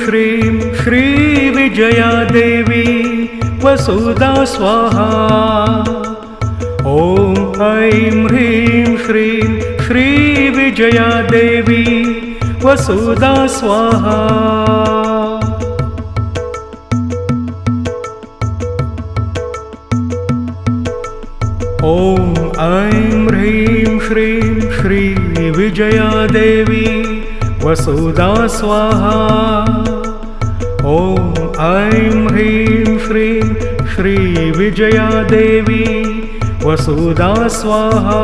श्रीं श्रीविजया देवी वसुधा स्वाहा। ॐ ऐं ह्रीं श्रीं श्रीविजया देवी वसुधा स्वाहा। ॐ ऐं ह्रीं श्रीं श्रीविजया देवी वसुधा स्वाहा। ॐ ऐं ह्रीं श्रीं श्रीविजया देवी वसुधा स्वाहा।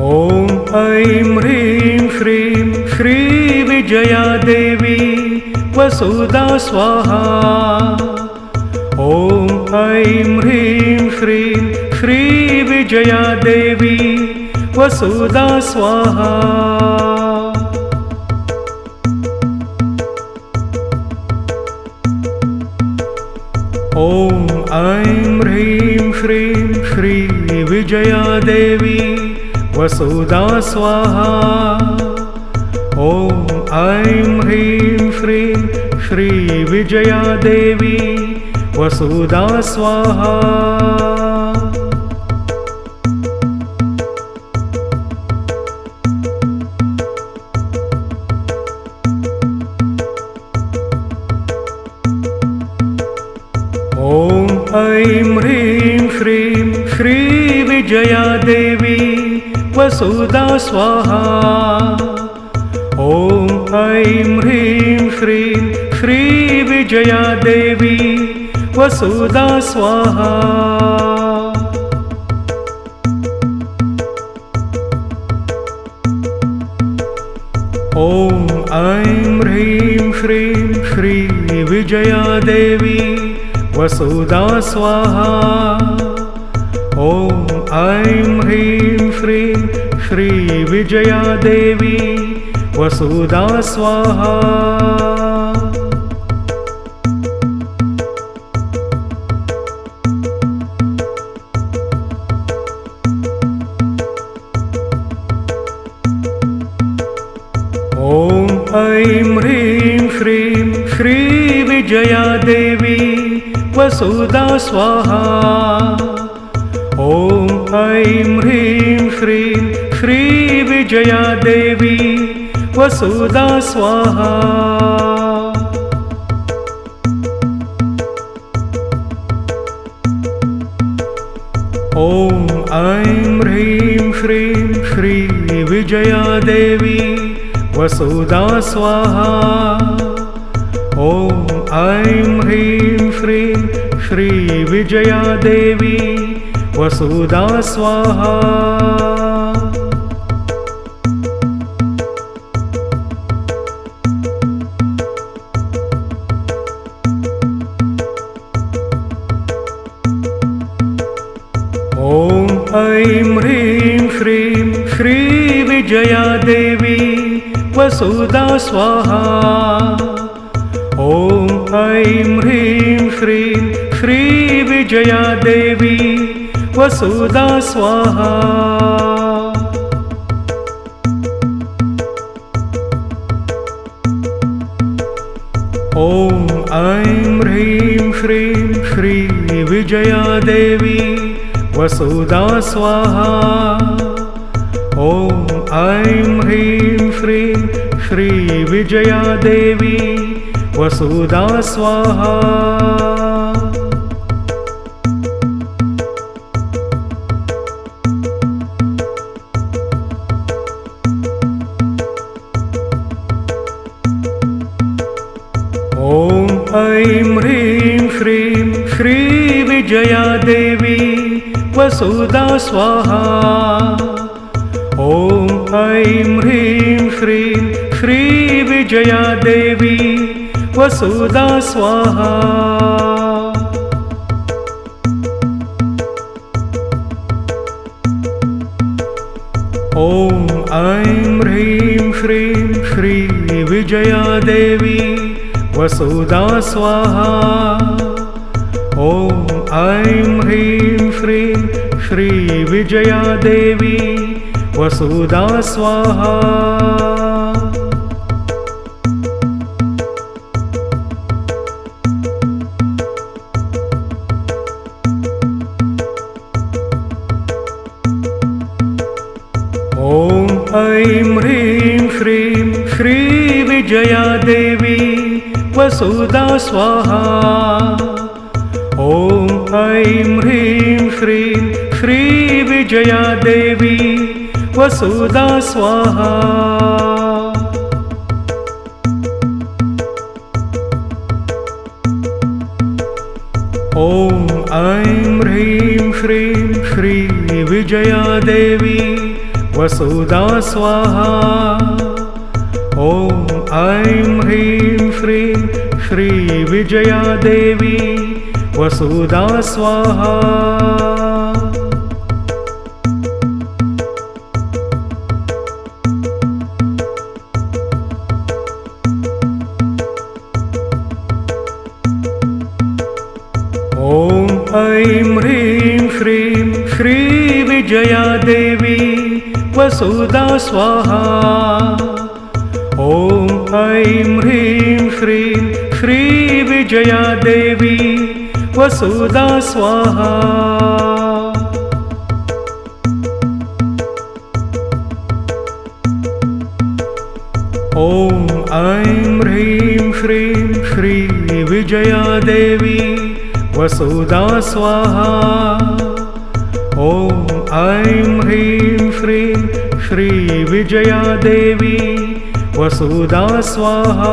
ॐ ऐं ह्रीं श्रीं श्रीविजया देवी वसुधा स्वाहा। ॐ ऐं ह्रीं श्रीं श्रीविजया देवी वसुधा स्वाहा। ॐ ऐं ह्रीं श्रीं श्रीविजया देवी वसुधा स्वाहा। ॐ ऐं ह्रीं श्रीं श्रीविजया देवी वसुधा स्वाहा। ॐ ऐं ह्रीं श्रीं श्रीविजया देवी वसुधा स्वाहा। ॐ ऐं ह्रीं श्रीं श्रीविजया देवी वसुधा स्वाहा। ॐ ऐं ह्रीं श्रीं श्रीविजया देवी वसुधा स्वाहा। ॐ ऐं ह्रीं श्रीं श्रीविजया देवी वसुधा स्वाहा। ॐ ऐं ह्रीं श्रीं श्रीविजया देवी वसुधा स्वाहा। ॐ ऐं ह्रीं श्रीं श्रीविजया देवी वसुधा स्वाहा। ॐ ऐं ह्रीं श्रीं श्रीविजया देवी वसुधा स्वाहा। ॐ ऐं ह्रीं श्रीं श्रीविजया देवी वसुधा स्वाहा। ॐ ऐं ह्रीं श्रीं श्रीविजया देवी वसुधा स्वाहा। ॐ ऐं ह्रीं श्रीं श्रीविजया देवी वसुधा स्वाहा। ॐ ऐं ह्रीं श्रीं श्रीविजया देवी वसुधा स्वाहा। ॐ ऐं ह्रीं श्रीं श्रीविजया देवी वसुधा स्वाहा। ॐ ऐं ह्रीं श्रीं श्रीविजया देवी वसुधा स्वाहा। ॐ ऐं ह्रीं श्रीं श्रीविजया देवी वसुधा स्वाहा। ॐ ऐं ह्रीं श्रीं श्रीविजया देवी वसुधा स्वाहा। ऐं ह्रीं श्रीं श्रीविजया देवी वसुधा स्वाहा। ॐ ऐं ह्रीं श्रीं श्रीविजया देवी वसुधा स्वाहा। ॐ ऐं ह्रीं श्रीं श्रीविजया देवी वसुधा स्वाहा। ॐ ऐं ह्रीं श्रीं श्रीविजया देवी वसुधा स्वाहा। ॐ ऐं ह्रीं श्रीं श्रीविजया देवी वसुधा स्वाहा। ॐ ऐं ह्रीं श्रीं श्रीविजया देवी वसुधा स्वाहा। ॐ ऐं ह्रीं श्रीं श्रीविजया देवी वसुधा स्वाहा। ॐ ऐं ह्रीं श्रीं श्रीविजया देवी वसुधा स्वाहा। ॐ ऐं ह्रीं श्रीं श्रीविजया देवी वसुधा स्वाहा।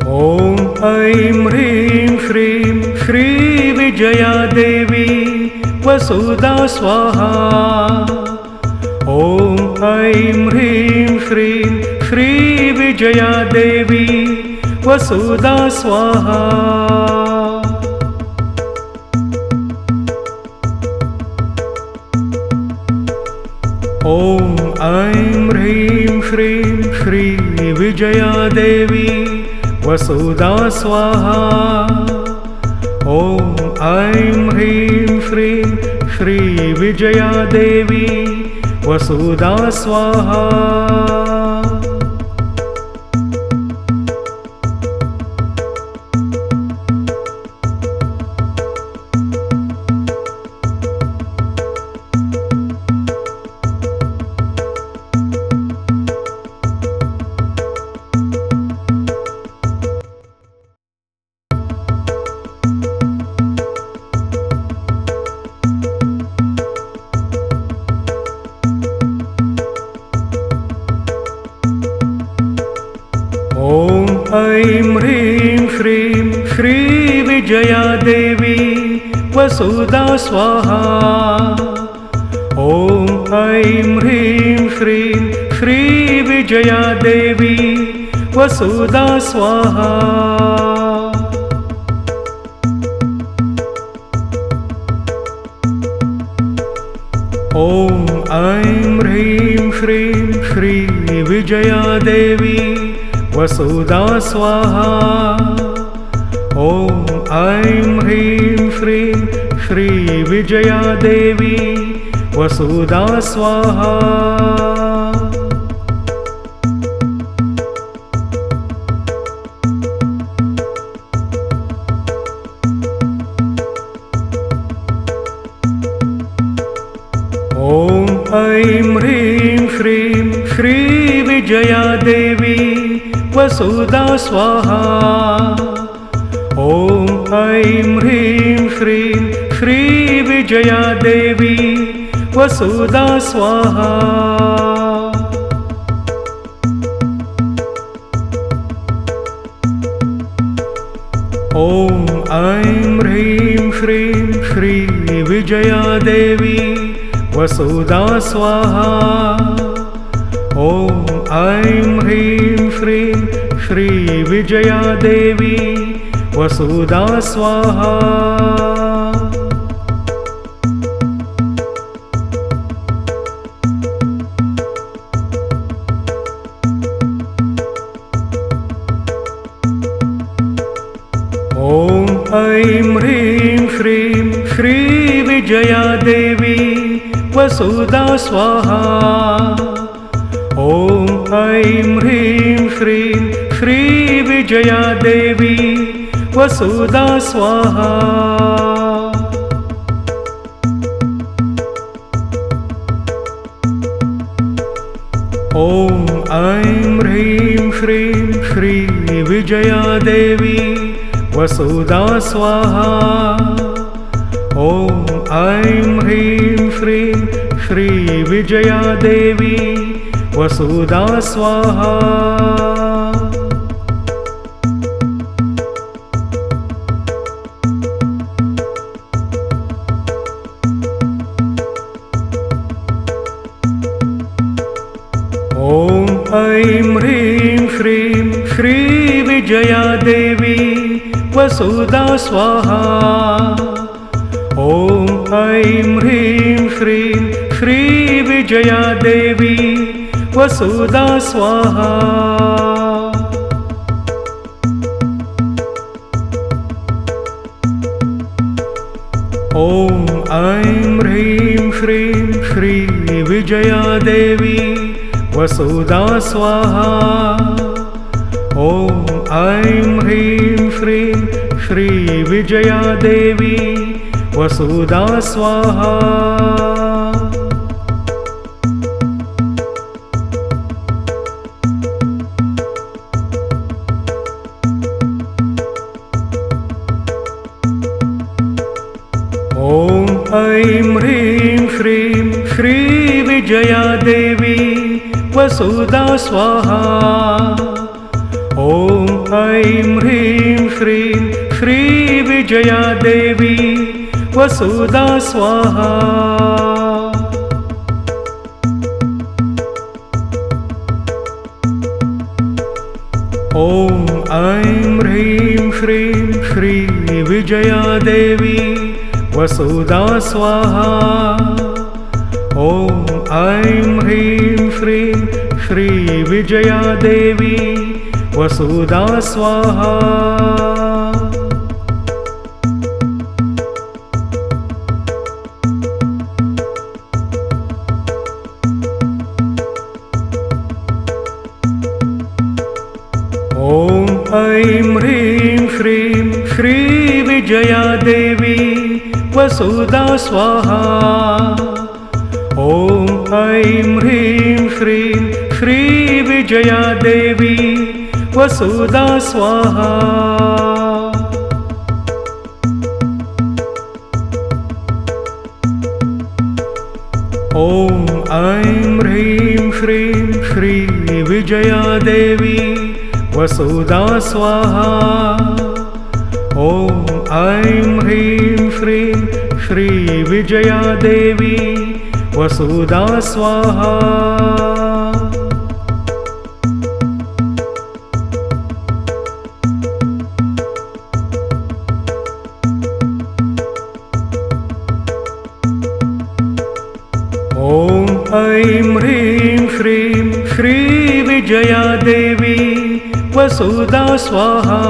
ॐ ऐं ह्रीं श्रीं श्रीविजया देवी वसुधा स्वाहा। ॐ ऐं ह्रीं श्रीं श्रीविजया देवी वसुधा स्वाहा। ॐ ऐं ह्रीं श्रीं श्रीविजया देवी वसुधा स्वाहा। ॐ ऐं ह्रीं श्रीं श्रीविजया देवी वसुधा स्वाहा। ॐ ऐं ह्रीं श्रीं श्रीविजया देवी वसुधा स्वाहा। ॐ ऐं ह्रीं श्रीं श्रीविजया देवी वसुधा स्वाहा। ॐ ऐं ह्रीं श्रीं श्रीविजया देवी वसुधा स्वाहा। ॐ ऐं ह्रीं श्रीं श्रीविजया देवी वसुधा स्वाहा। ॐ ऐं ह्रीं श्रीं श्रीविजया देवी वसुधा स्वाहा। ॐ ऐं ह्रीं श्रीं श्रीविजया देवी वसुधा स्वाहा। ॐ ऐं ह्रीं श्रीं श्रीविजया देवी वसुधा स्वाहा। ॐ ऐं ह्रीं श्रीं श्रीविजया देवी वसुधा स्वाहा। श्रीविजया देवी वसुधा स्वाहा। ॐ ऐं ह्रीं श्रीं श्रीविजया देवी वसुधा स्वाहा। ॐ ऐं ह्रीं श्रीं श्रीविजया देवी वसुधा स्वाहा। ॐ ऐं ह्रीं श्रीं श्रीविजया देवी वसुधा स्वाहा। ॐ ऐं ह्रीं श्रीं श्रीविजया देवी वसुधा स्वाहा। ॐ ऐं ह्रीं श्रीं श्रीविजया देवी वसुधा स्वाहा। ॐ ऐं ह्रीं श्रीं श्रीविजया देवी वसुधा स्वाहा। ॐ ऐं ह्रीं श्रीं श्रीविजया देवी वसुधा स्वाहा। ॐ ऐं ह्रीं श्रीं श्रीविजया देवी वसुधा स्वाहा। ॐ ऐं ह्रीं श्रीं श्रीविजया देवी वसुधा स्वाहा। ॐ ऐं ह्रीं श्रीं श्रीविजया देवी वसुधा स्वाहा। ॐ ऐं ह्रीं श्रीं श्रीविजया देवी वसुधा स्वाहा। ॐ ऐं ह्रीं श्रीं श्रीविजया देवी वसुधा स्वाहा। ॐ ऐं ह्रीं श्रीं श्रीविजया देवी वसुधा स्वाहा। ॐ ऐं ह्रीं श्रीं श्रीविजया देवी वसुधा स्वाहा। ॐ ऐं ह्रीं श्रीं श्रीविजया देवी वसुधा स्वाहा। ॐ ऐं ह्रीं श्रीं श्रीविजया देवी वसुधा स्वाहा।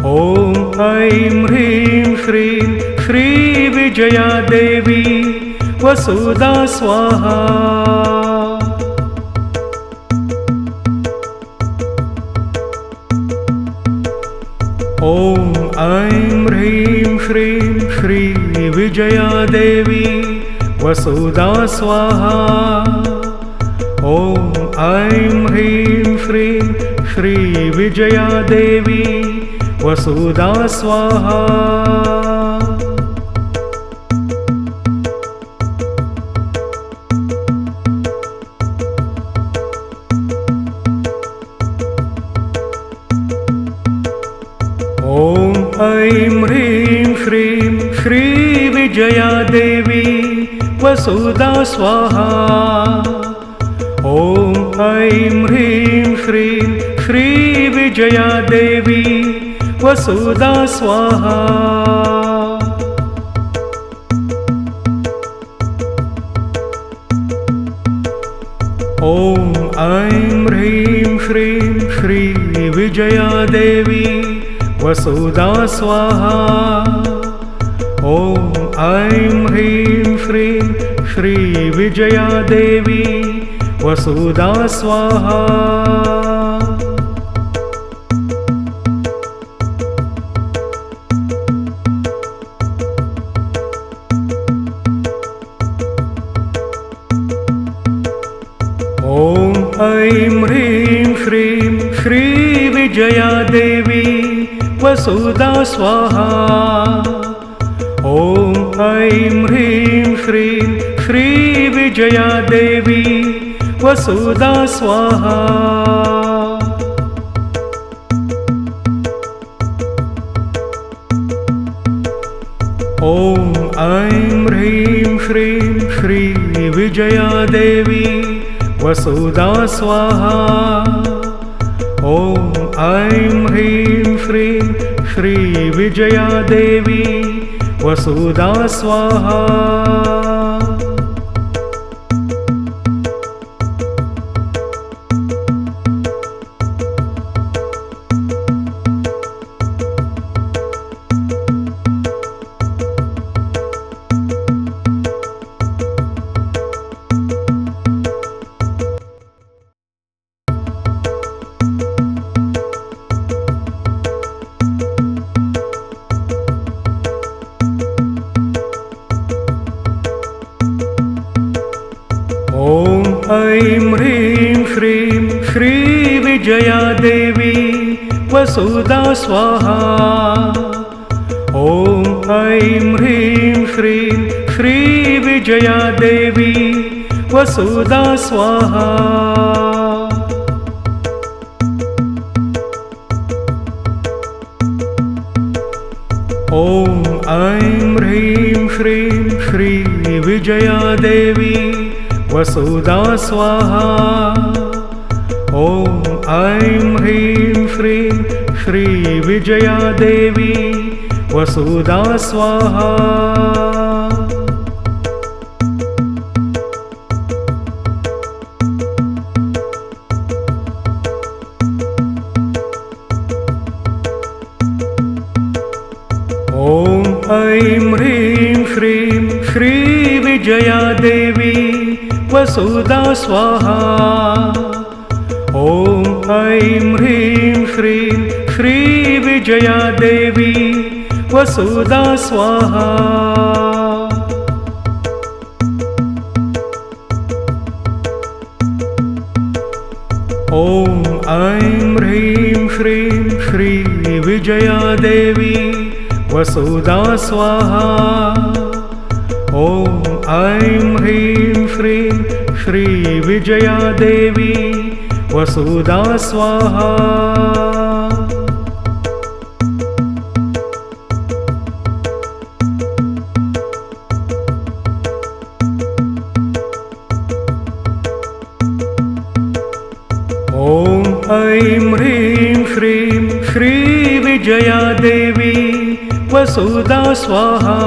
ॐ ऐं ह्रीं श्रीं श्रीविजया देवी वसुधा स्वाहा। ॐ ऐं ह्रीं श्रीं श्रीविजया देवी वसुधा स्वाहा। ॐ ऐं ह्रीं श्रीं श्रीविजया देवी वसुधा स्वाहा। ॐ ऐं ह्रीं श्रीं श्रीविजया देवी वसुधा स्वाहा। ॐ ऐं ह्रीं श्रीं श्रीविजया देवी वसुधा स्वाहा। ॐ ऐं ह्रीं श्रीं श्रीविजया देवी वसुधा स्वाहा। ॐ ॐ ऐं ह्रीं श्रीं श्रीविजया देवी वसुधा स्वाहा। ॐ ऐं ह्रीं श्रीं श्रीविजया देवी वसुधा स्वाहा। ॐ ऐं ह्रीं श्रीं श्रीविजया देवी वसुधा स्वाहा। ॐ ऐं ह्रीं श्रीं श्रीविजया देवी वसुधा स्वाहा। ॐ ऐं ह्रीं श्रीं श्रीविजया देवी वसुधा स्वाहा। ॐ ऐं ह्रीं श्रीं श्रीविजया देवी वसुधा स्वाहा। ॐ ऐं ह्रीं श्रीं श्रीविजया देवी वसुधा स्वाहा। ॐ ऐं ह्रीं श्रीं श्रीविजया देवी वसुधा स्वाहा। ॐ ऐं ह्रीं श्रीं श्रीविजया देवी वसुधा स्वाहा। ॐ ऐं ह्रीं श्रीं श्रीविजया देवी वसुधा स्वाहा। ॐ ऐं ह्रीं श्रीं श्रीविजया देवी वसुधा स्वाहा। ॐ ऐं ह्रीं श्रीं श्रीविजया देवी वसुधा स्वाहा। ॐ ऐं ह्रीं श्रीं श्रीविजया देवी वसुधा स्वाहा। ॐ ऐं ह्रीं श्रीं श्रीविजया देवी वसुधा स्वाहा।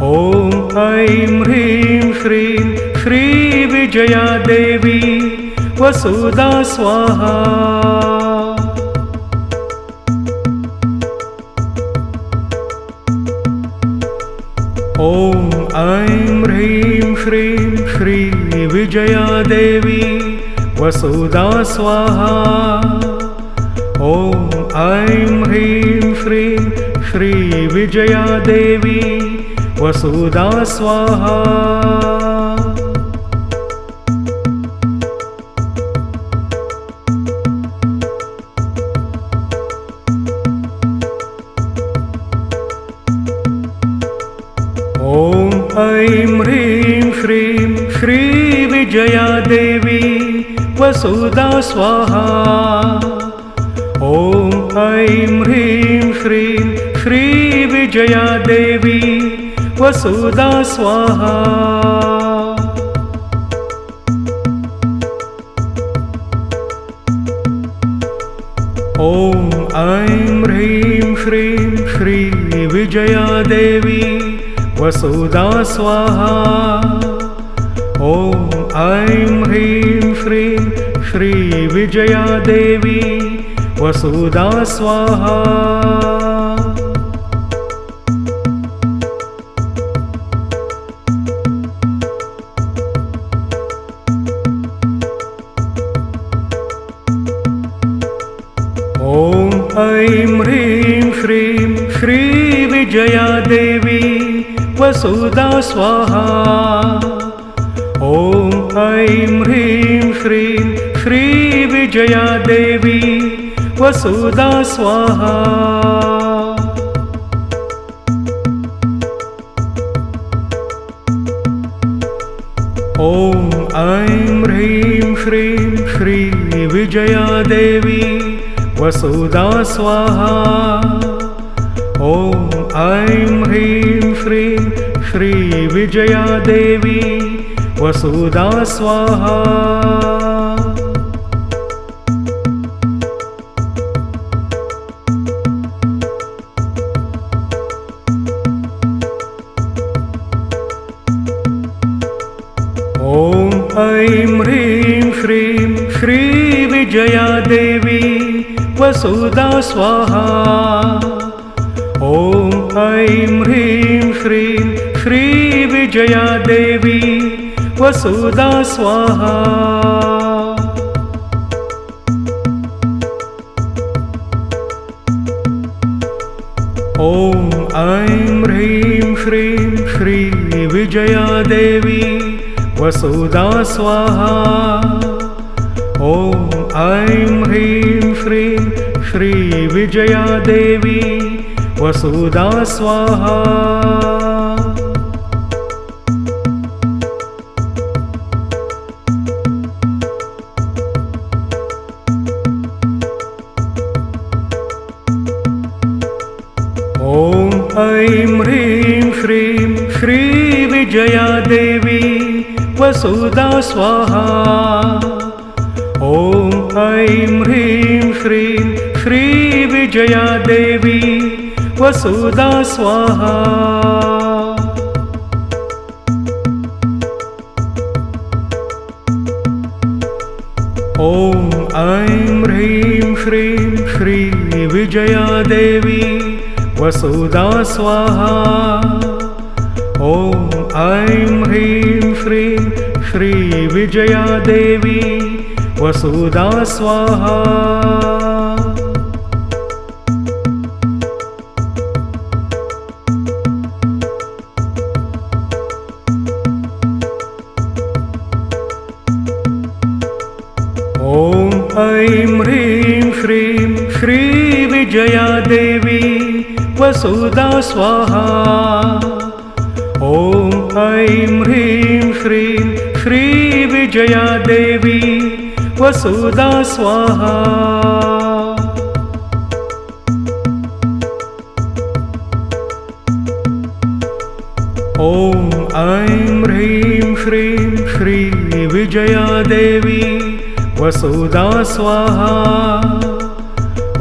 ॐ ऐं ह्रीं श्रीं श्रीविजया देवी वसुधा स्वाहा। ॐ ऐं ह्रीं श्रीं श्रीविजया देवी वसुधा स्वाहा। ॐ ऐं ह्रीं श्रीं श्रीविजया देवी वसुधा स्वाहा। ॐ ऐं ह्रीं श्रीं श्रीविजया देवी वसुधा स्वाहा। ॐ ऐं ह्रीं श्रीं श्रीविजया देवी वसुधा स्वाहा। ॐ ऐं ह्रीं श्रीं श्रीविजया देवी वसुधा स्वाहा। ॐ ऐं ह्रीं श्रीं श्रीविजया देवी वसुधा स्वाहा। श्रीं श्रीविजया देवी वसुधा स्वाहा। ॐ ऐं ह्रीं श्रीं श्रीविजया देवी वसुधा स्वाहा। ॐ ऐं ह्रीं श्रीं श्रीविजया देवी वसुधा स्वाहा। ॐ ऐं ह्रीं श्रीं श्रीविजया देवी वसुधा स्वाहा। ॐ ऐं ह्रीं श्रीं श्रीविजया देवी वसुधा स्वाहा। ॐ ऐं ह्रीं श्रीं श्रीविजया देवी वसुधा स्वाहा। ॐ ऐं ह्रीं श्रीं श्रीविजया देवी वसुधा स्वाहा। ॐ ऐं ह्रीं श्रीं श्रीविजया देवी वसुधा स्वाहा। ॐ ऐं ह्रीं श्रीं श्रीविजया देवी वसुधा स्वाहा। ॐ ऐं ह्रीं श्रीं श्रीविजया देवी वसुधा स्वाहा। ॐ ऐं ह्रीं श्रीं श्रीविजया देवी वसुधा स्वाहा। ॐ ऐं ह्रीं श्रीं श्रीविजया देवी वसुधा स्वाहा। ॐ ऐं ह्रीं श्रीं श्रीविजया देवी वसुधा स्वाहा। ॐ ऐं ह्रीं श्रीं श्रीविजया देवी वसुधा स्वाहा। ॐ ऐं ह्रीं श्रीं श्रीविजया देवी वसुधा स्वाहा।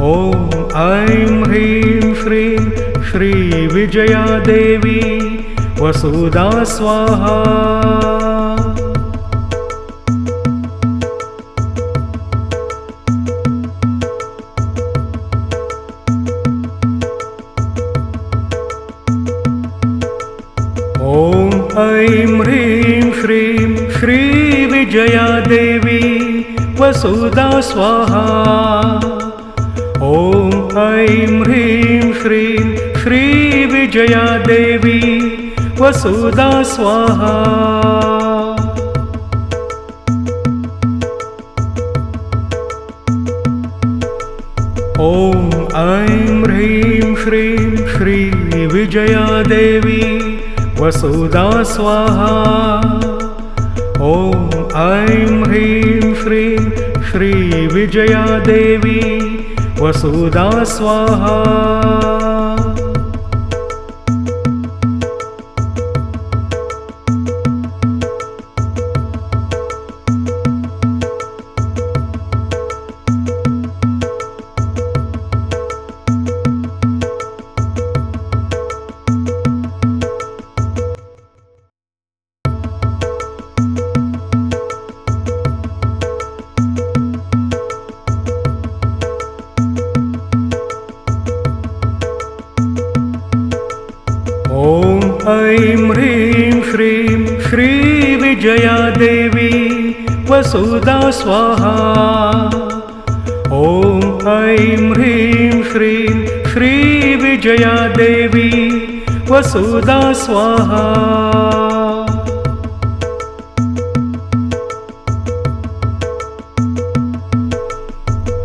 ॐ ऐं ह्रीं श्रीं श्रीविजया देवी वसुधा स्वाहा। ॐ ऐं ह्रीं श्रीं श्रीविजया देवी वसुधा स्वाहा। ॐ ऐं ह्रीं श्रीं श्रीविजया देवी वसुधा स्वाहा। ॐ ऐं ह्रीं श्रीं श्रीविजया देवी वसुधा स्वाहा। ॐ ऐं ह्रीं श्रीं श्रीविजया देवी वसुधा स्वाहा। ऐं ह्रीं श्रीं श्रीविजया देवी वसुधा स्वाहा। ॐ ऐं ह्रीं श्रीं श्रीविजया देवी वसुधा स्वाहा।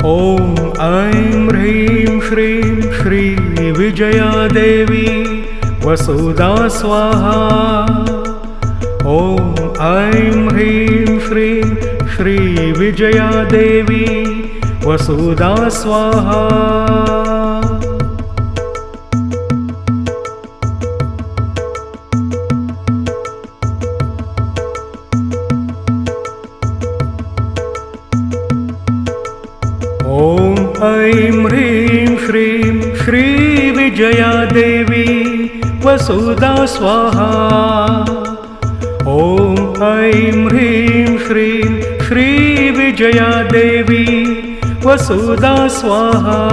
ॐ ऐं ह्रीं श्रीं श्रीविजया देवी वसुधा स्वाहा। ॐ ऐं ह्रीं श्रीं श्रीविजया देवी वसुधा स्वाहा। ॐ ऐं ह्रीं श्रीं श्रीविजया देवी वसुधा स्वाहा। ॐ ऐं ह्रीं श्रीं श्रीविजया देवी वसुधा स्वाहा।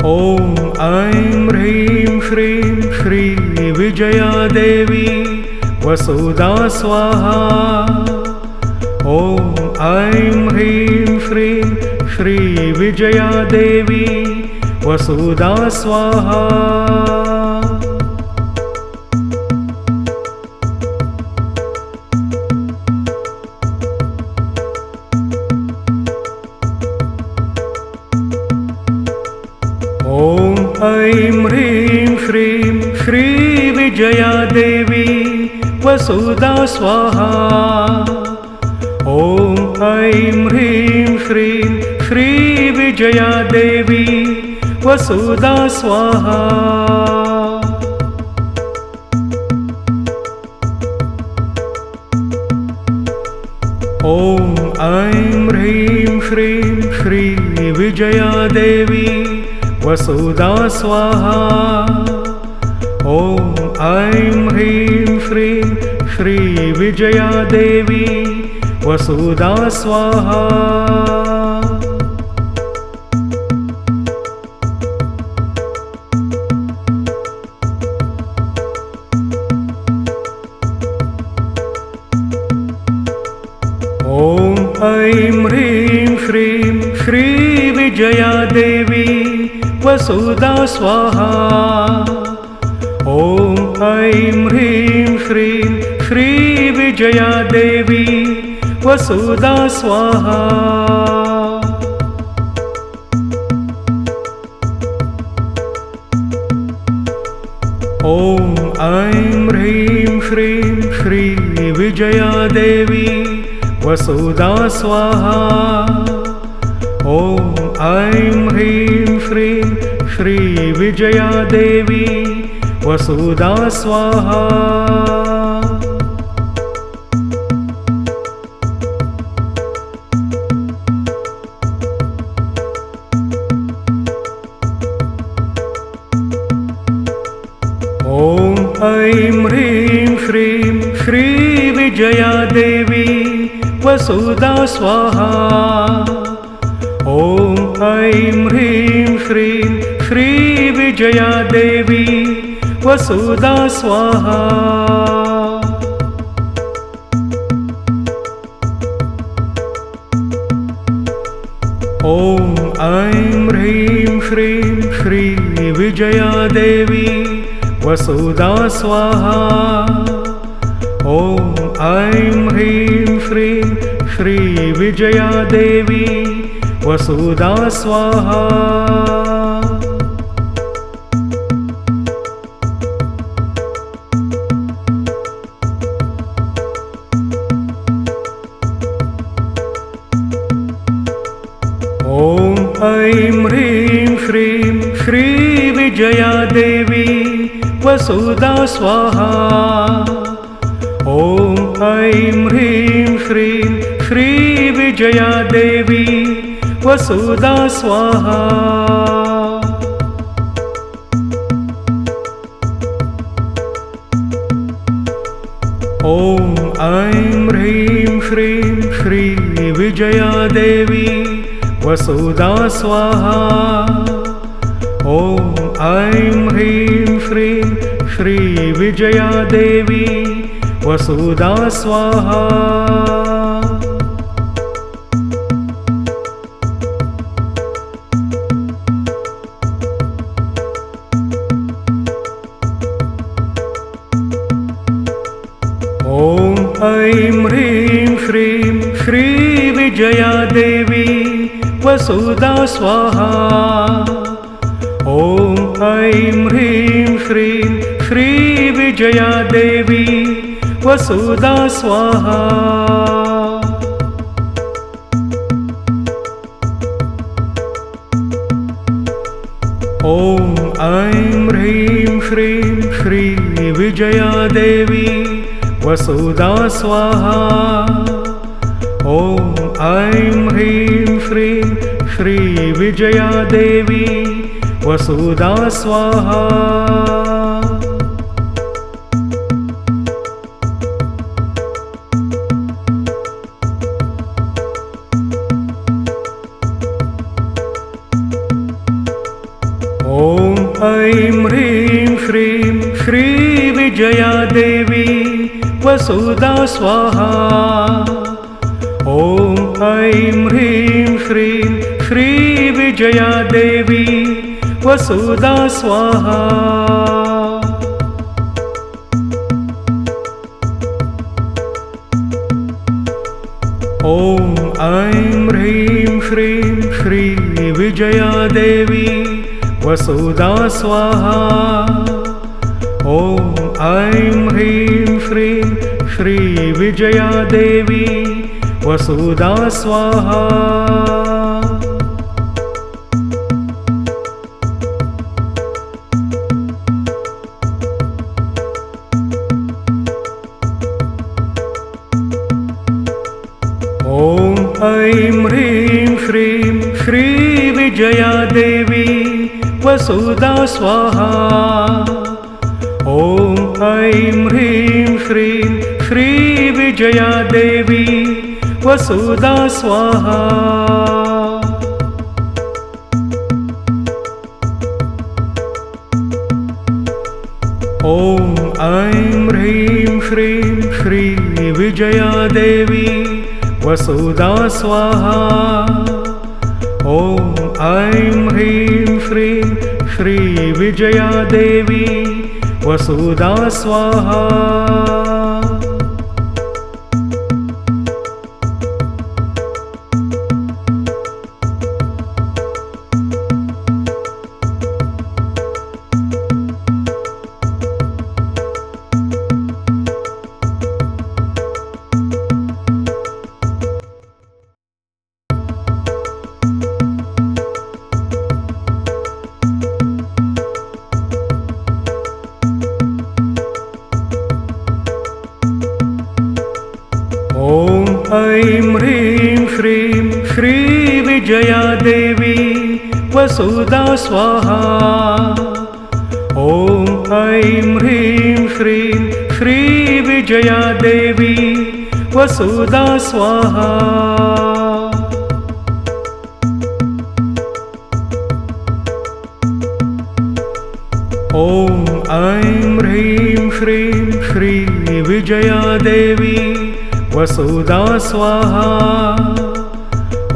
ॐ ऐं ह्रीं श्रीं श्रीविजया देवी वसुधा स्वाहा। ॐ ऐं ह्रीं श्रीं श्रीविजया देवी वसुधा स्वाहा। ॐ ऐं ह्रीं श्रीं श्रीविजया देवी वसुधा स्वाहा। ॐ ऐं ह्रीं श्रीं श्रीविजया देवी वसुधा स्वाहा। ॐ ऐं ह्रीं श्रीं श्रीविजया देवी वसुधा स्वाहा। ॐ ऐं ह्रीं श्रीं श्रीविजया देवी वसुधा स्वाहा। ॐ ऐं ह्रीं श्रीं श्रीविजया देवी वसुधा स्वाहा। ॐ ऐं ह्रीं श्रीं श्रीविजया देवी वसुधा स्वाहा। ॐ ऐं ह्रीं श्रीं श्रीविजया देवी वसुधा स्वाहा। ॐ ऐं ह्रीं श्रीं श्रीविजया देवी वसुधा स्वाहा। ॐ ऐं ह्रीं श्रीं श्रीविजया देवी वसुधा स्वाहा। ॐ ऐं ह्रीं श्रीं श्रीविजया देवी वसुधा स्वाहा। ॐ ऐं ह्रीं श्रीं श्रीविजया देवी वसुधा स्वाहा। ॐ ऐं ह्रीं श्रीं श्रीविजया देवी वसुधा स्वाहा। ॐ ऐं ह्रीं श्रीं श्रीविजया देवी वसुधा स्वाहा। ॐ ऐं ह्रीं श्रीं श्रीविजया देवी वसुधा स्वाहा। ॐ ऐं ह्रीं श्रीं श्रीविजया देवी वसुधा स्वाहा। ॐ ऐं ह्रीं श्रीं श्रीविजया देवी वसुधा स्वाहा। ऐं ह्रीं श्रीं श्रीविजया देवी वसुधा स्वाहा। ॐ ऐं ह्रीं श्रीं श्रीविजया देवी वसुधा स्वाहा। ॐ ऐं ह्रीं श्रीं श्रीविजया देवी वसुधा स्वाहा। ॐ ऐं ह्रीं श्रीं श्रीविजया देवी वसुधा स्वाहा। ॐ ऐं ह्रीं श्रीं श्रीविजया देवी वसुधा स्वाहा। ॐ ऐं ह्रीं श्रीं श्रीविजया देवी वसुधा स्वाहा। ॐ ऐं ह्रीं श्रीं श्रीविजया देवी वसुधा स्वाहा। ॐ ऐं ह्रीं श्रीं श्रीविजया देवी वसुधा स्वाहा। ॐ ऐं ह्रीं श्रीं श्रीविजया देवी वसुधा स्वाहा। ॐ ऐं ह्रीं श्रीं श्रीविजया देवी वसुधा स्वाहा। ॐ ऐं ह्रीं श्रीं श्रीविजया देवी वसुधा स्वाहा। ॐ ऐं ह्रीं श्रीं श्रीविजया देवी वसुधा स्वाहा। ॐ ऐं ह्रीं श्रीं श्रीविजया देवी वसुधा स्वाहा। ॐ ऐं ह्रीं श्रीं श्रीविजया देवी वसुधा स्वाहा। ॐ ऐं ह्रीं श्रीं श्रीविजया देवी वसुधा स्वाहा।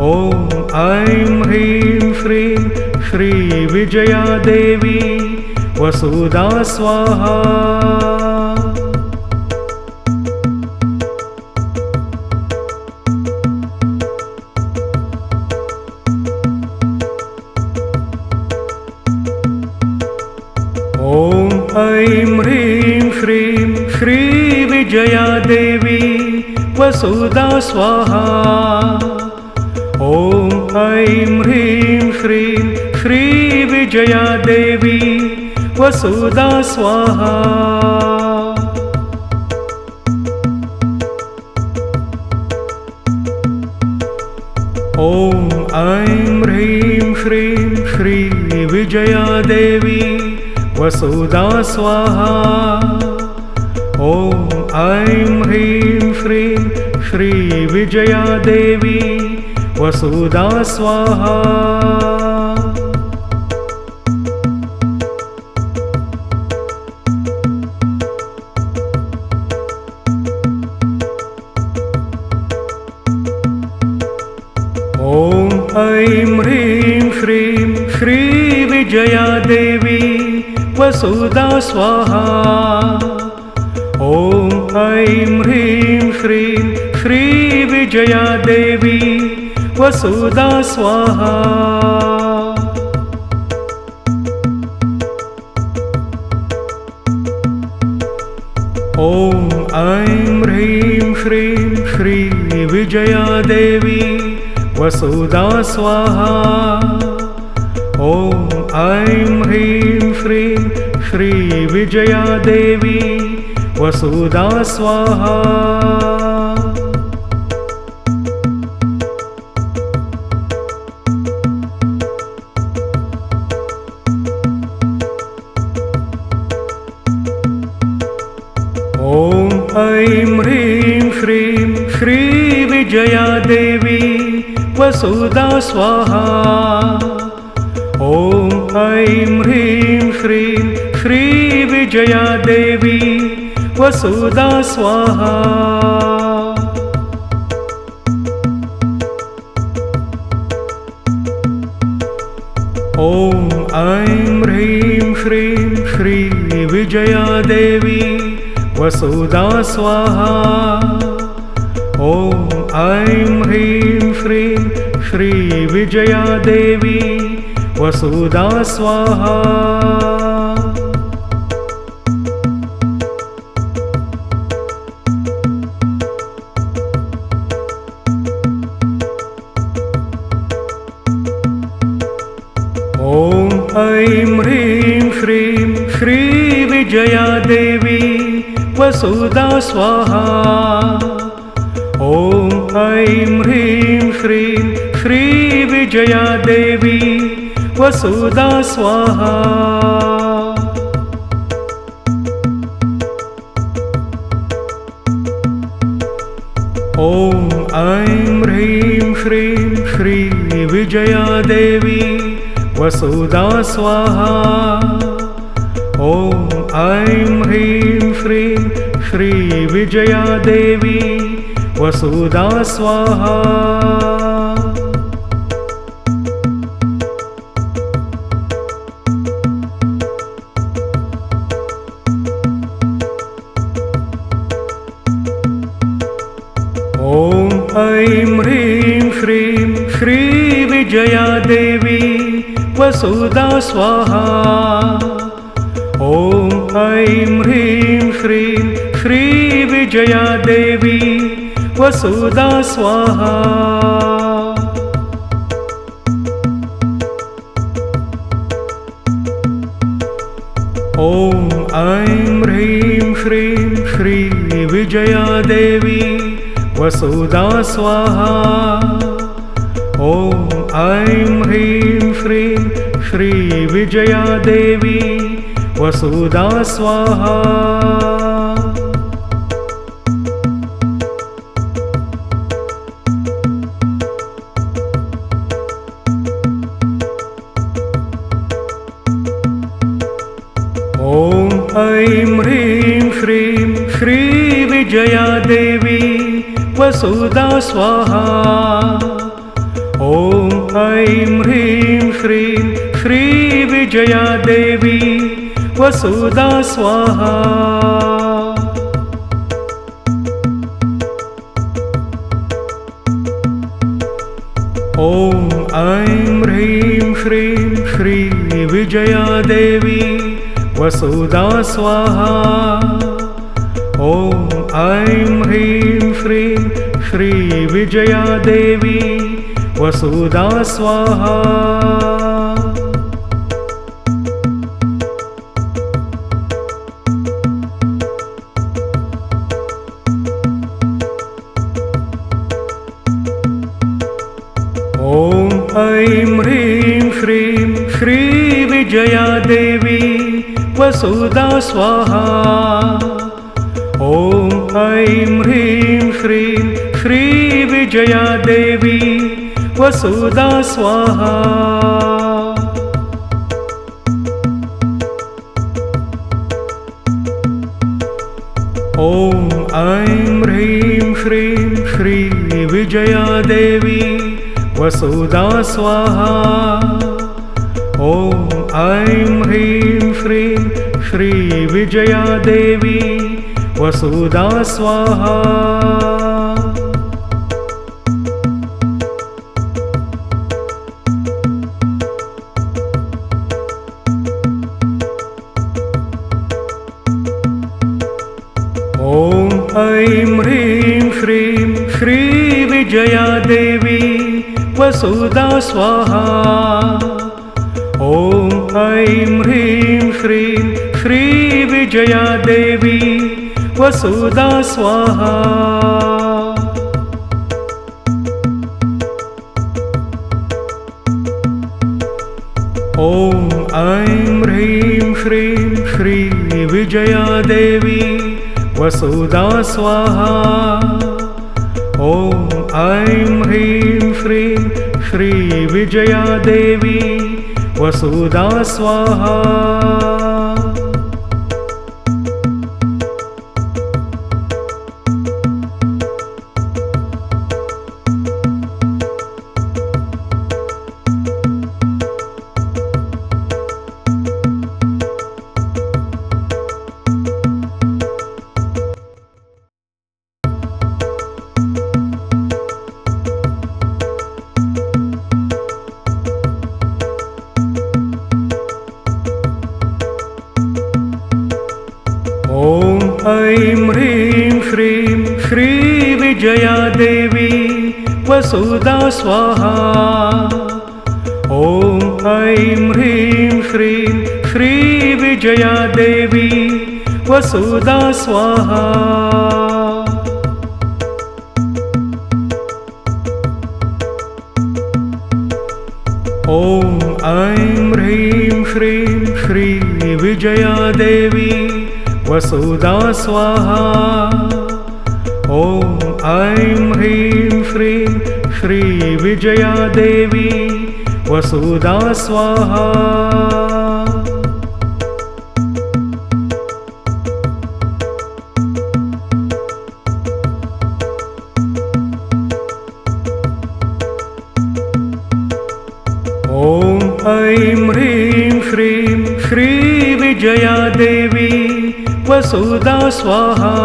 ॐ ऐं ह्रीं श्रीं श्रीविजया देवी वसुधा स्वाहा। ॐ ऐं ह्रीं श्रीं श्रीविजया देवी वसुधा स्वाहा। ॐ ऐं ह्रीं श्रीं श्रीविजया देवी वसुधा स्वाहा। ॐ ऐं ह्रीं श्रीं श्रीविजया देवी वसुधा स्वाहा। ॐ ऐं ह्रीं श्रीं श्रीविजया देवी वसुधा स्वाहा। ॐ ऐं ह्रीं श्रीं श्रीविजया देवी वसुधा स्वाहा। ॐ ऐं ह्रीं श्रीं श्रीविजया देवी वसुधा स्वाहा। ॐ ऐं ह्रीं श्रीं श्रीविजया देवी वसुधा स्वाहा। ॐ ऐं ह्रीं श्रीं श्रीविजया देवी वसुधा स्वाहा। ॐ ऐं ह्रीं श्रीं श्रीविजया देवी वसुधा स्वाहा। ॐ ऐं ह्रीं श्रीं श्रीविजया देवी वसुधा स्वाहा। ॐ ऐं ह्रीं श्रीं श्रीविजया देवी वसुधा स्वाहा। ॐ ऐं ह्रीं श्रीं श्रीविजया देवी वसुधा स्वाहा। ॐ ऐं ह्रीं श्रीं श्रीविजया देवी वसुधा स्वाहा। ॐ ऐं ह्रीं श्रीं श्रीविजया देवी वसुधा स्वाहा। ॐ ऐं ह्रीं श्रीं श्रीविजया देवी वसुधा स्वाहा। ॐ ऐं ह्रीं श्रीं श्रीविजया देवी वसुधा स्वाहा। ॐ ऐं ह्रीं श्रीं श्रीविजया देवी वसुधा स्वाहा। ॐ ऐं ह्रीं श्रीं श्रीविजया देवी वसुधा स्वाहा। ॐ ऐं ह्रीं श्रीं श्रीविजया देवी वसुधा स्वाहा। ॐ ऐं ह्रीं श्रीं श्रीविजया देवी वसुधा स्वाहा। ॐ ऐं ह्रीं श्रीं श्रीविजया देवी वसुधा स्वाहा। ॐ ऐं ह्रीं श्रीं श्रीविजया देवी वसुधा स्वाहा। ॐ ऐं ह्रीं श्रीं श्रीविजया देवी वसुधा स्वाहा। ॐ ऐं ह्रीं श्रीं श्रीविजया देवी वसुधा स्वाहा। ॐ ऐं ह्रीं श्रीं श्रीविजया देवी वसुधा स्वाहा। ॐ ऐं ह्रीं श्रीं श्रीविजया देवी वसुधा स्वाहा। ॐ ऐं ह्रीं श्रीं श्रीविजया देवी वसुधा स्वाहा। ॐ ऐं ह्रीं श्रीं श्रीविजया देवी वसुधा स्वाहा। ॐ ऐं ह्रीं श्रीं श्रीविजया देवी वसुधा स्वाहा। ॐ ऐं ह्रीं श्रीं श्रीविजया देवी वसुधा स्वाहा। ॐ ऐं ह्रीं श्रीं श्रीविजया देवी वसुधा स्वाहा। ॐ ऐं ह्रीं श्रीं श्रीविजया देवी वसुधा स्वाहा। ॐ ऐं ह्रीं श्रीं श्रीविजया देवी वसुधा स्वाहा। ॐ ऐं ह्रीं श्रीं श्रीविजया देवी वसुधा स्वाहा। ॐ ऐं ह्रीं श्रीं श्रीविजया देवी वसुधा स्वाहा। ॐ ऐं ह्रीं श्रीं श्रीविजया देवी वसुधा स्वाहा। ॐ ऐं ह्रीं श्रीं श्रीविजया देवी वसुधा स्वाहा।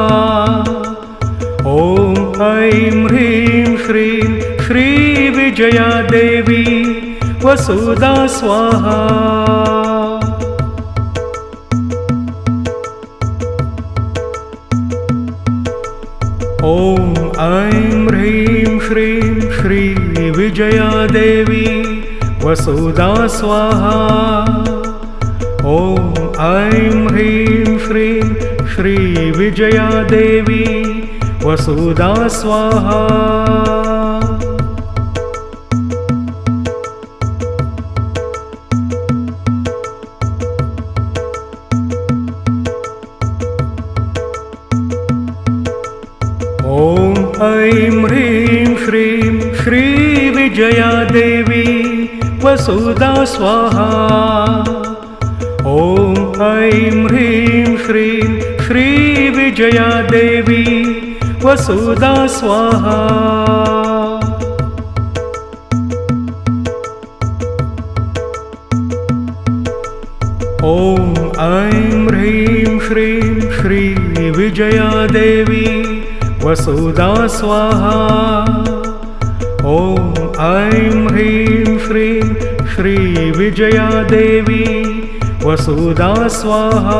ॐ ऐं ह्रीं श्रीं श्रीविजया देवी वसुधा स्वाहा। ॐ ऐं ह्रीं श्रीं श्रीविजया देवी वसुधा स्वाहा। ॐ ऐं ह्रीं श्रीं श्रीविजया देवी वसुधा स्वाहा। ॐ ऐं ह्रीं श्रीं श्रीविजया देवी वसुधा स्वाहा। ॐ ऐं ह्रीं श्रीं श्रीविजया देवी वसुधा स्वाहा। ॐ ऐं ह्रीं श्रीं श्रीविजया देवी वसुधा स्वाहा। ॐ ऐं ह्रीं श्रीं श्रीविजया देवी वसुधा स्वाहा।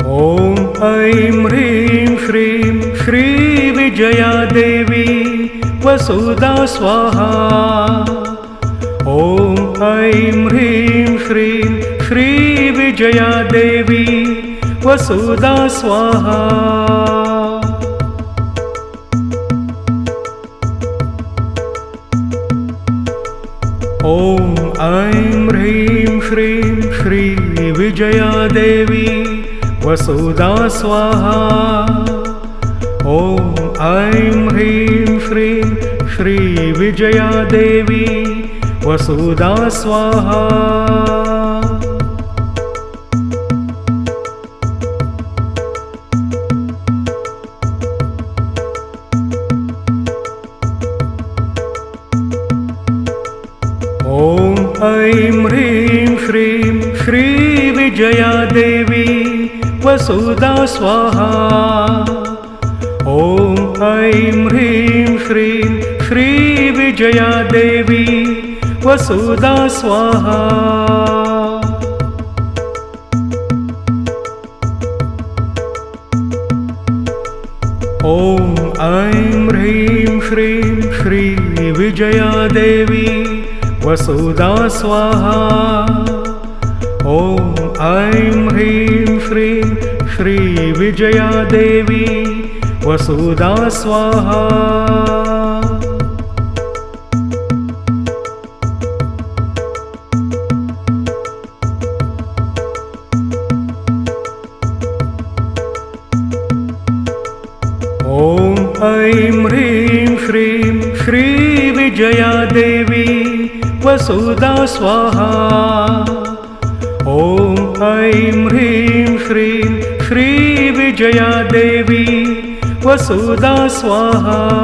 ॐ ऐं ह्रीं श्रीं श्रीविजया देवी वसुधा स्वाहा। ॐ ऐं ह्रीं श्रीं श्रीविजया देवी वसुधा स्वाहा। ॐ ऐं ह्रीं श्रीं श्रीविजया देवी वसुधा स्वाहा। ॐ ऐं ह्रीं श्रीं श्रीविजया देवी वसुधा स्वाहा। ॐ श्रीविजया देवी वसुधा स्वाहा। ॐ ऐं ह्रीं श्रीं श्रीविजया देवी वसुधा स्वाहा। ॐ ऐं ह्रीं श्रीं श्रीविजया देवी वसुधा स्वाहा। ॐ ऐं ह्रीं श्रीं श्रीविजया देवी वसुधा स्वाहा। ॐ ऐं ह्रीं श्रीं श्रीविजया देवी वसुधा स्वाहा। ॐ ऐं ह्रीं श्रीं श्रीविजया देवी वसुधा स्वाहा।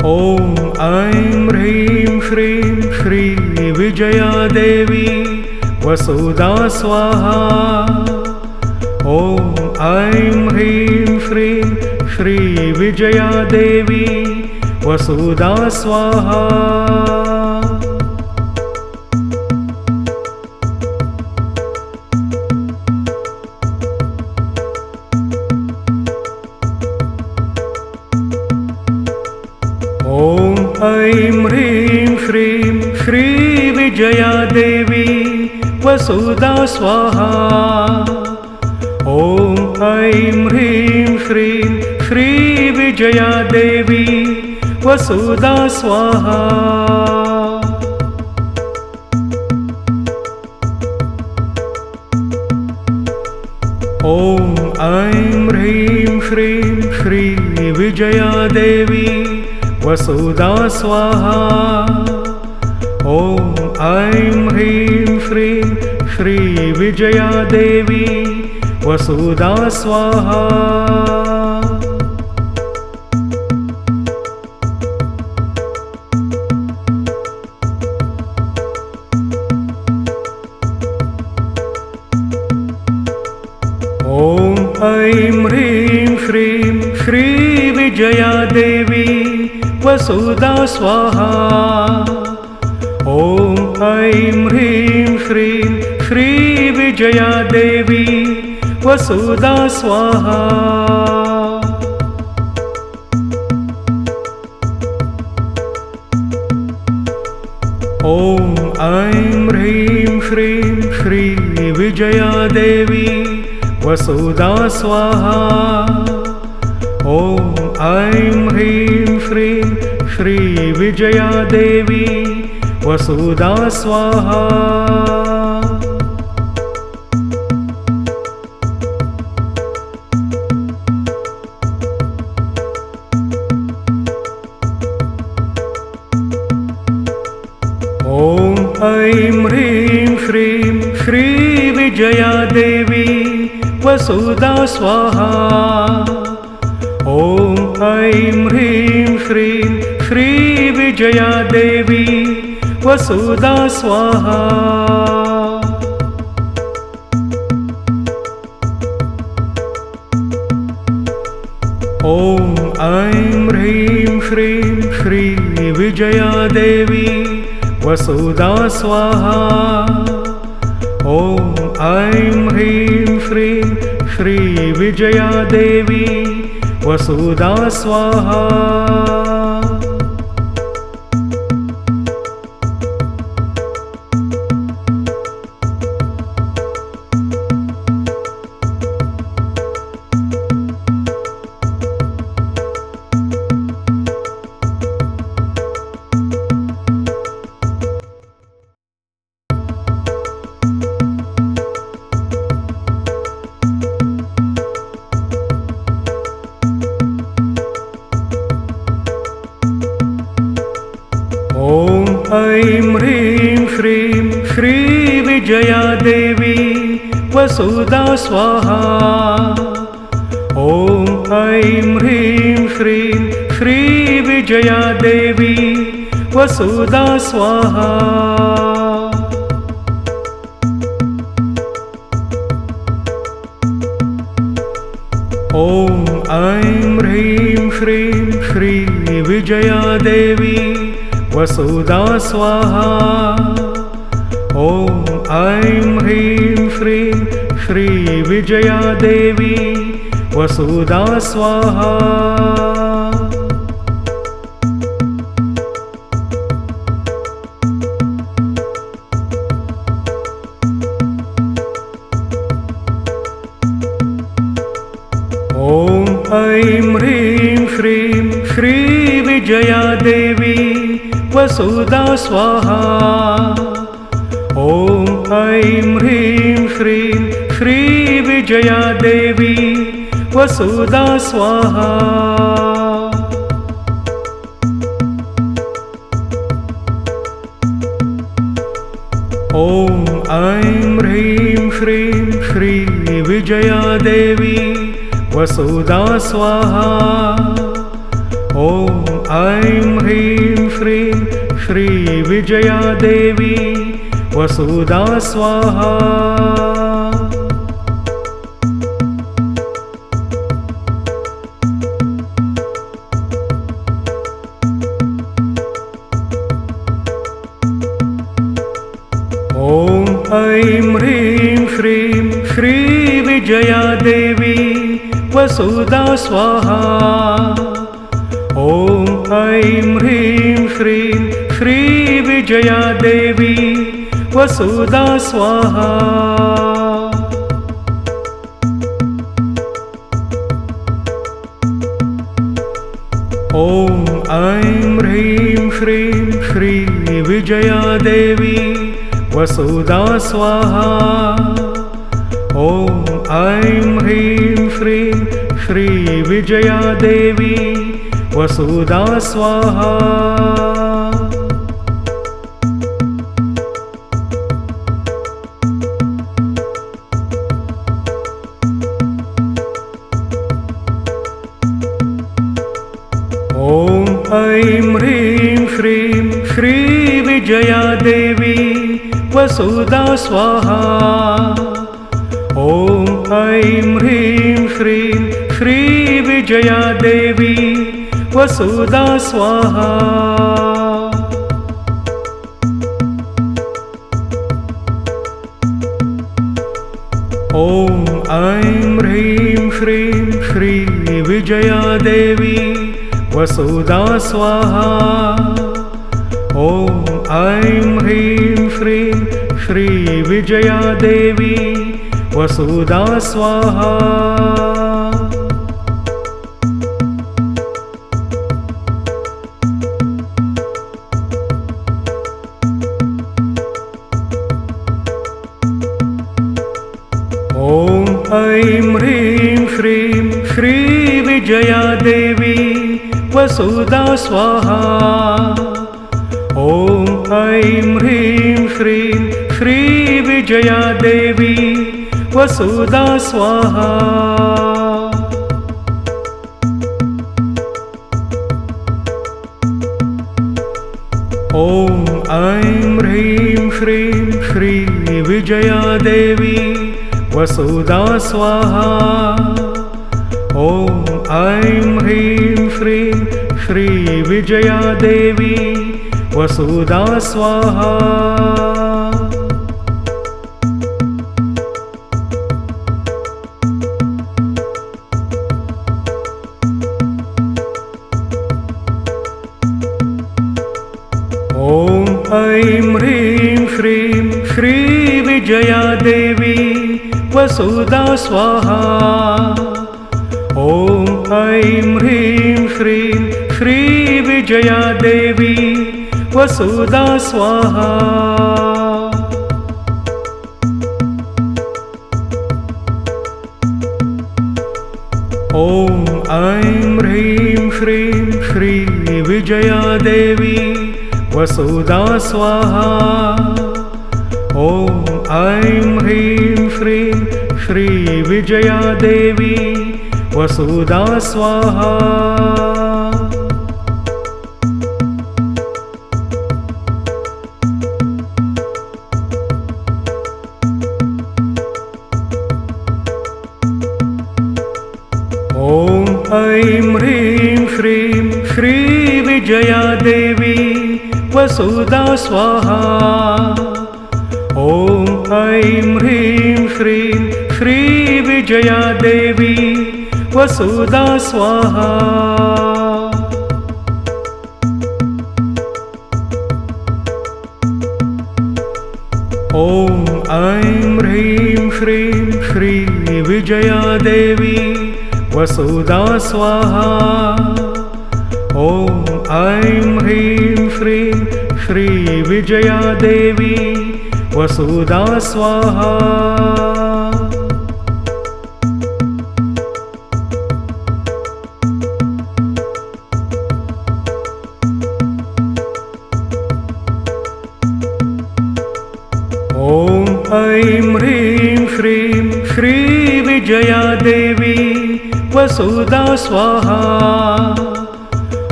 ॐ ऐं ह्रीं श्रीं श्रीविजया देवी वसुधा स्वाहा। ॐ ऐं ह्रीं श्रीं श्रीविजया देवी वसुधा स्वाहा। ॐ ऐं ह्रीं श्रीं श्रीविजया देवी वसुधा स्वाहा। ॐ ऐं ह्रीं श्रीं श्रीविजया देवी वसुधा स्वाहा। ॐ ऐं ह्रीं श्रीं श्रीविजया देवी वसुधा स्वाहा। ॐ ऐं ह्रीं श्रीं श्रीविजया देवी वसुधा स्वाहा। ॐ ऐं ह्रीं श्रीं श्रीविजया देवी वसुधा स्वाहा। ॐ ऐं ह्रीं श्रीं श्रीविजया देवी वसुधा स्वाहा। ॐ ऐं ह्रीं श्रीं श्रीविजया देवी वसुधा स्वाहा। ॐ ऐं ह्रीं श्रीं श्रीविजया देवी वसुधा स्वाहा। ॐ ऐं ह्रीं श्रीं श्रीविजया देवी वसुधा स्वाहा। ॐ ऐं ह्रीं श्रीं श्रीविजया देवी वसुधा स्वाहा। ॐ ऐं ह्रीं श्रीं श्रीविजया देवी वसुधा स्वाहा। ॐ ऐं ह्रीं श्रीं श्रीविजया देवी वसुधा स्वाहा। ऐं ह्रीं श्रीं श्रीविजया देवी वसुधा स्वाहा। ॐ ऐं ह्रीं श्रीं श्रीविजया देवी वसुधा स्वाहा। ॐ ऐं ह्रीं श्रीं श्रीविजया देवी वसुधा स्वाहा। ॐ ऐं ह्रीं श्रीं श्रीविजया देवी वसुधा स्वाहा। ॐ ऐं ह्रीं श्रीं श्रीविजया देवी वसुधा स्वाहा। ॐ ऐं ह्रीं श्रीं श्रीविजया देवी वसुधा स्वाहा। ॐ ऐं ह्रीं श्रीं श्रीविजया देवी वसुधा स्वाहा। ॐ ऐं ह्रीं श्रीं श्रीविजया देवी वसुधा स्वाहा। ॐ ऐं ह्रीं श्रीं श्रीविजया देवी वसुधा स्वाहा। ॐ ऐं ह्रीं श्रीं श्रीविजया देवी वसुधा स्वाहा। ॐ ऐं ह्रीं श्रीं श्रीविजया देवी वसुधा स्वाहा। ॐ ऐं ह्रीं श्रीं श्रीविजया देवी वसुधा स्वाहा। ॐ ऐं ह्रीं श्रीं श्रीविजया देवी वसुधा स्वाहा। ॐ ऐं ह्रीं श्रीं श्रीविजया देवी वसुधा स्वाहा। ॐ ऐं ह्रीं श्रीं श्रीविजया देवी वसुधा स्वाहा। ॐ ऐं ह्रीं श्रीं श्रीविजया देवी वसुधा स्वाहा। ॐ ऐं ह्रीं श्रीं श्रीविजया देवी वसुधा स्वाहा। ॐ ऐं ह्रीं श्रीं श्रीविजया देवी वसुधा स्वाहा। ॐ ऐं ह्रीं श्रीं श्रीविजया देवी वसुधा स्वाहा। ॐ ऐं ह्रीं श्रीं श्रीविजया देवी वसुधा स्वाहा। ॐ ऐं ह्रीं श्रीं श्रीविजया देवी वसुधा स्वाहा। ॐ ऐं ह्रीं श्रीं श्रीविजया देवी वसुधा स्वाहा। ॐ ऐं ह्रीं श्रीं श्रीविजया देवी वसुधा स्वाहा। ॐ ऐं ह्रीं श्रीं श्रीविजया देवी वसुधा स्वाहा। श्रीं श्रीविजया देवी वसुधा स्वाहा। ॐ ऐं ह्रीं श्रीं श्रीविजया देवी वसुधा स्वाहा। ॐ ऐं ह्रीं श्रीं श्रीविजया देवी वसुधा स्वाहा। ॐ ऐं ह्रीं श्रीं श्रीविजया देवी वसुधा स्वाहा। ॐ ऐं ह्रीं श्रीं श्रीविजया देवी वसुधा स्वाहा।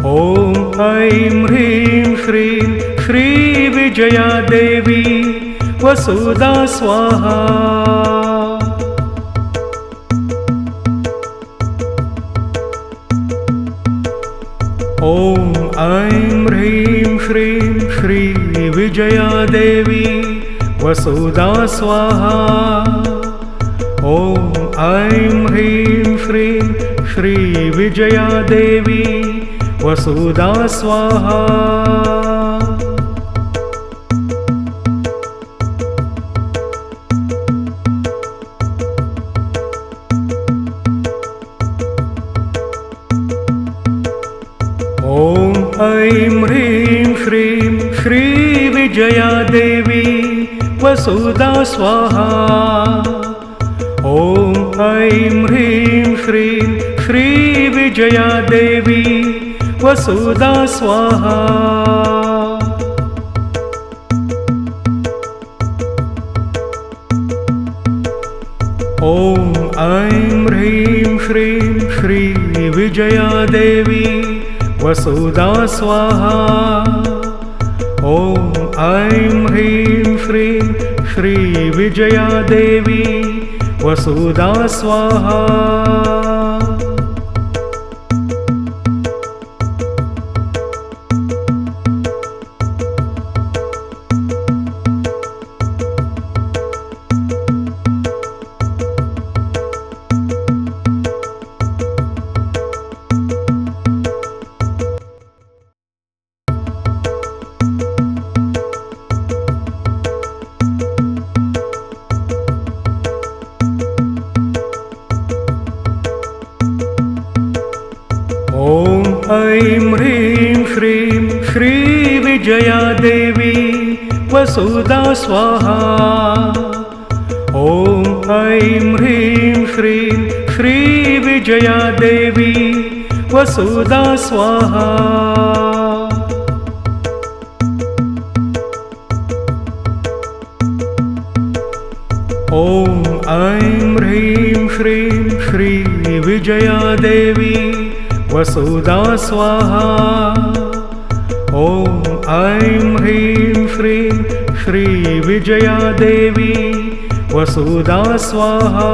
ॐ ऐं ह्रीं श्रीं श्रीविजया देवी वसुधा स्वाहा। ॐ ऐं ह्रीं श्रीं श्रीविजया देवी वसुधा स्वाहा। ॐ ऐं ह्रीं श्रीं श्रीविजया देवी वसुधा स्वाहा। ॐ ऐं ह्रीं श्रीं श्रीविजया देवी वसुधा स्वाहा। ॐ ऐं ह्रीं श्रीं श्रीविजया देवी वसुधा स्वाहा। ॐ ऐं ह्रीं श्रीं श्रीविजया देवी वसुधा स्वाहा। ॐ ऐं ह्रीं श्रीं श्रीविजया देवी वसुधा स्वाहा। ॐ ऐं ह्रीं श्रीं श्रीविजया देवी वसुधा स्वाहा। ॐ ऐं ह्रीं श्रीं श्रीविजया देवी वसुधा स्वाहा। ॐ ऐं ह्रीं श्रीं श्रीविजया देवी वसुधा स्वाहा। ॐ ऐं ह्रीं श्रीं श्रीविजया देवी वसुधा स्वाहा।